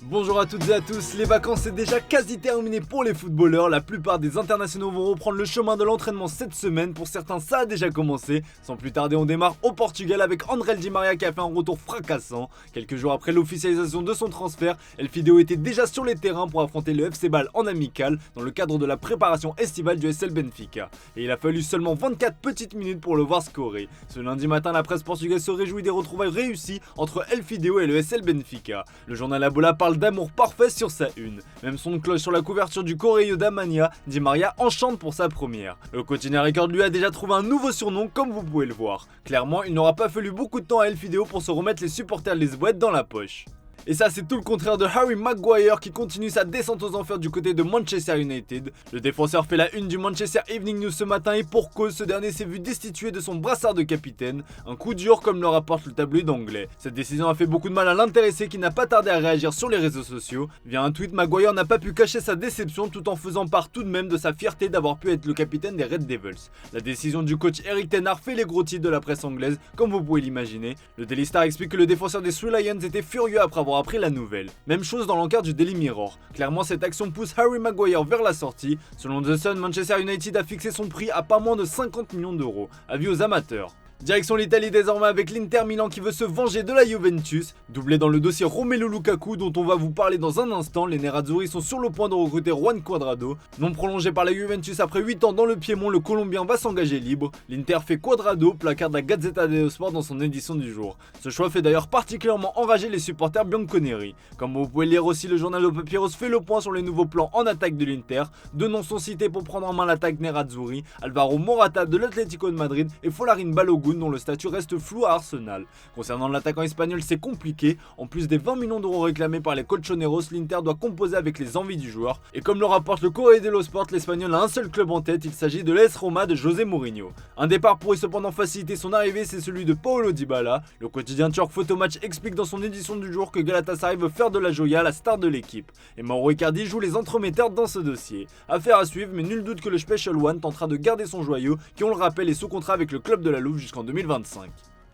Bonjour à toutes et à tous, les vacances c'est déjà quasi terminé pour les footballeurs, la plupart des internationaux vont reprendre le chemin de l'entraînement cette semaine, pour certains ça a déjà commencé. Sans plus tarder on démarre au Portugal avec André Di Maria qui a fait un retour fracassant. Quelques jours après l'officialisation de son transfert, El Fideo était déjà sur les terrains pour affronter le FC Bâle en amical dans le cadre de la préparation estivale du SL Benfica. Et il a fallu seulement 24 petites minutes pour le voir scorer. Ce lundi matin la presse portugaise se réjouit des retrouvailles réussies entre El Fideo et le SL Benfica. Le journal La Bola parle d'amour parfait sur sa une. Même son de cloche sur la couverture du Correio da Manhã, Di Maria enchante pour sa première. Le quotidien Record lui a déjà trouvé un nouveau surnom comme vous pouvez le voir. Clairement, il n'aura pas fallu beaucoup de temps à El Fideo pour se remettre les supporters lisboètes dans la poche. Et ça c'est tout le contraire de Harry Maguire qui continue sa descente aux enfers du côté de Manchester United. Le défenseur fait la une du Manchester Evening News ce matin et pour cause, ce dernier s'est vu destitué de son brassard de capitaine. Un coup dur comme le rapporte le tabloïd anglais. Cette décision a fait beaucoup de mal à l'intéressé qui n'a pas tardé à réagir sur les réseaux sociaux. Via un tweet, Maguire n'a pas pu cacher sa déception tout en faisant part tout de même de sa fierté d'avoir pu être le capitaine des Red Devils. La décision du coach Eric Ten Hag fait les gros titres de la presse anglaise comme vous pouvez l'imaginer. Le Daily Star explique que le défenseur des Three Lions était furieux après avoir appris la nouvelle. Même chose dans l'encart du Daily Mirror. Clairement cette action pousse Harry Maguire vers la sortie. Selon The Sun, Manchester United a fixé son prix à pas moins de 50 millions d'euros. Avis aux amateurs. Direction l'Italie désormais avec l'Inter Milan qui veut se venger de la Juventus. Doublé dans le dossier Romelu Lukaku dont on va vous parler dans un instant, les Nerazzurri sont sur le point de recruter Juan Cuadrado. Non prolongé par la Juventus après 8 ans dans le Piémont, le Colombien va s'engager libre. L'Inter fait Cuadrado, placard de la Gazzetta dello Sport dans son édition du jour. Ce choix fait d'ailleurs particulièrement enrager les supporters bianconeri. Comme vous pouvez lire aussi, le journal Papyrus fait le point sur les nouveaux plans en attaque de l'Inter. Deux noms sont cités pour prendre en main l'attaque Nerazzurri, Alvaro Morata de l'Atlético de Madrid et Folarin Balogun dont le statut reste flou à Arsenal. Concernant l'attaquant espagnol, c'est compliqué. En plus des 20 millions d'euros réclamés par les colchoneros, l'Inter doit composer avec les envies du joueur. Et comme le rapporte le Corriere dello Sport, l'espagnol a un seul club en tête, il s'agit de l'AS Roma de José Mourinho. Un départ pourrait cependant faciliter son arrivée, c'est celui de Paulo Dybala. Le quotidien turc Photomatch explique dans son édition du jour que Galatasaray veut faire de la Joya la star de l'équipe. Et Mauro Icardi joue les entremetteurs dans ce dossier. Affaire à suivre, mais nul doute que le Special One tentera de garder son joyau, qui on le rappelle est sous contrat avec le club de la Louve jusqu'en 2025.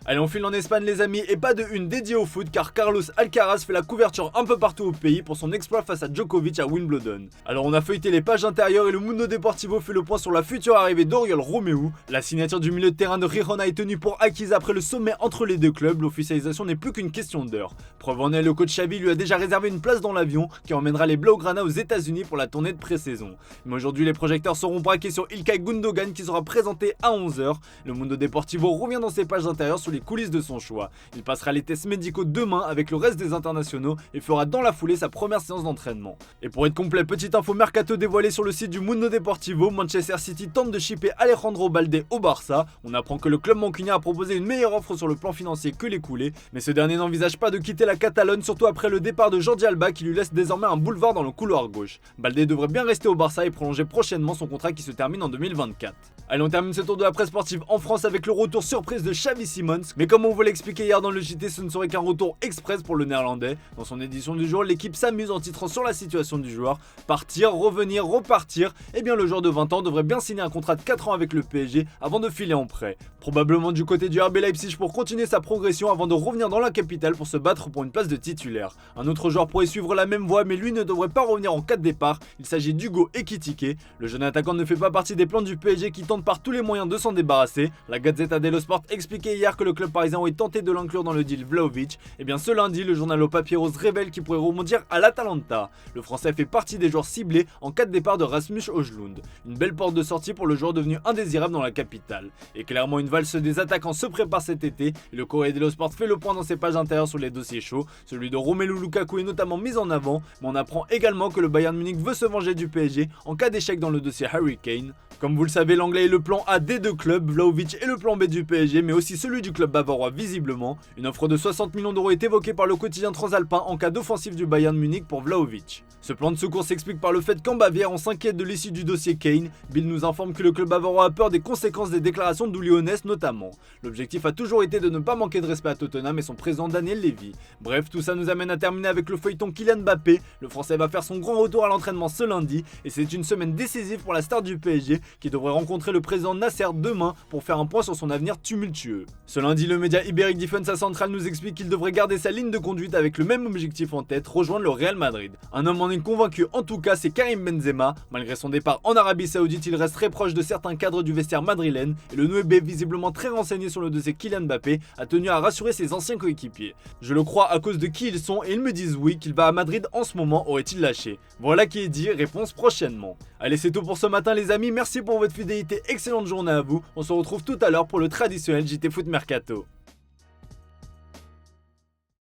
Allez, on file en Espagne les amis, et pas de une dédiée au foot car Carlos Alcaraz fait la couverture un peu partout au pays pour son exploit face à Djokovic à Wimbledon. Alors on a feuilleté les pages intérieures et le Mundo Deportivo fait le point sur la future arrivée d'Oriol Romeu. La signature du milieu de terrain de Girona est tenue pour acquise après le sommet entre les deux clubs, l'officialisation n'est plus qu'une question d'heure. Preuve en est, le coach Xavi lui a déjà réservé une place dans l'avion qui emmènera les Blaugrana aux États-Unis pour la tournée de pré-saison. Mais aujourd'hui les projecteurs seront braqués sur Ilkay Gundogan qui sera présenté à 11h. Le Mundo Deportivo revient dans ses pages intérieures sur les coulisses de son choix. Il passera les tests médicaux demain avec le reste des internationaux et fera dans la foulée sa première séance d'entraînement. Et pour être complet, petite info mercato dévoilée sur le site du Mundo Deportivo, Manchester City tente de shipper Alejandro Balde au Barça. On apprend que le club mancunien a proposé une meilleure offre sur le plan financier que les coulés, mais ce dernier n'envisage pas de quitter la Catalogne, surtout après le départ de Jordi Alba qui lui laisse désormais un boulevard dans le couloir gauche. Balde devrait bien rester au Barça et prolonger prochainement son contrat qui se termine en 2024. Allez, on termine ce tour de la presse sportive en France avec le retour surprise de Xavi Simons, mais comme on vous l'expliquait hier dans le JT, ce ne serait qu'un retour express pour le néerlandais. Dans son édition du jour, l'équipe s'amuse en titrant sur la situation du joueur. Partir, revenir, repartir, et bien le joueur de 20 ans devrait bien signer un contrat de 4 ans avec le PSG avant de filer en prêt. Probablement du côté du RB Leipzig pour continuer sa progression avant de revenir dans la capitale pour se battre pour une place de titulaire. Un autre joueur pourrait suivre la même voie mais lui ne devrait pas revenir en cas de départ, il s'agit d'Hugo Ekitike. Le jeune attaquant ne fait pas partie des plans du PSG qui tente par tous les moyens de s'en débarrasser. La Gazzetta dello Sport expliquait hier que le club parisien aurait tenté de l'inclure dans le deal Vlahovic. Et bien ce lundi, le journal Papyrus révèle qu'il pourrait rebondir à l'Atalanta. Le français fait partie des joueurs ciblés en cas de départ de Rasmus Højlund. Une belle porte de sortie pour le joueur devenu indésirable dans la capitale. Et clairement une valse des attaquants se prépare cet été et le Corriere dello Sport fait le point dans ses pages intérieures sur les dossiers chauds. Celui de Romelu Lukaku est notamment mis en avant, mais on apprend également que le Bayern Munich veut se venger du PSG en cas d'échec dans le dossier Harry Kane. Comme vous le savez, l'anglais est le plan A des deux clubs, Vlahovic est le plan B du PSG, mais aussi celui du club bavarois visiblement. Une offre de 60 millions d'euros est évoquée par le quotidien transalpin en cas d'offensive du Bayern Munich pour Vlahovic. Ce plan de secours s'explique par le fait qu'en Bavière on s'inquiète de l'issue du dossier Kane. Bill nous informe que le club bavarois a peur des conséquences des déclarations d'Uli Hoeneß notamment. L'objectif a toujours été de ne pas manquer de respect à Tottenham et son président Daniel Levy. Bref, tout ça nous amène à terminer avec le feuilleton Kylian Mbappé. Le français va faire son grand retour à l'entraînement ce lundi et c'est une semaine décisive pour la star du PSG qui devrait rencontrer le président Nasser demain pour faire un point sur son avenir tumultueux. Ce lundi Lundi, le média Iberic Defensa Central nous explique qu'il devrait garder sa ligne de conduite avec le même objectif en tête, rejoindre le Real Madrid. Un homme en est convaincu, en tout cas, c'est Karim Benzema. Malgré son départ en Arabie Saoudite, il reste très proche de certains cadres du vestiaire madrilène et le Noébé, visiblement très renseigné sur le dossier Kylian Mbappé, a tenu à rassurer ses anciens coéquipiers. Je le crois à cause de qui ils sont et ils me disent oui, qu'il va à Madrid en ce moment, aurait-il lâché. Voilà qui est dit, réponse prochainement. Allez, c'est tout pour ce matin les amis, merci pour votre fidélité, excellente journée à vous. On se retrouve tout à l'heure pour le traditionnel JT Foot Mercato.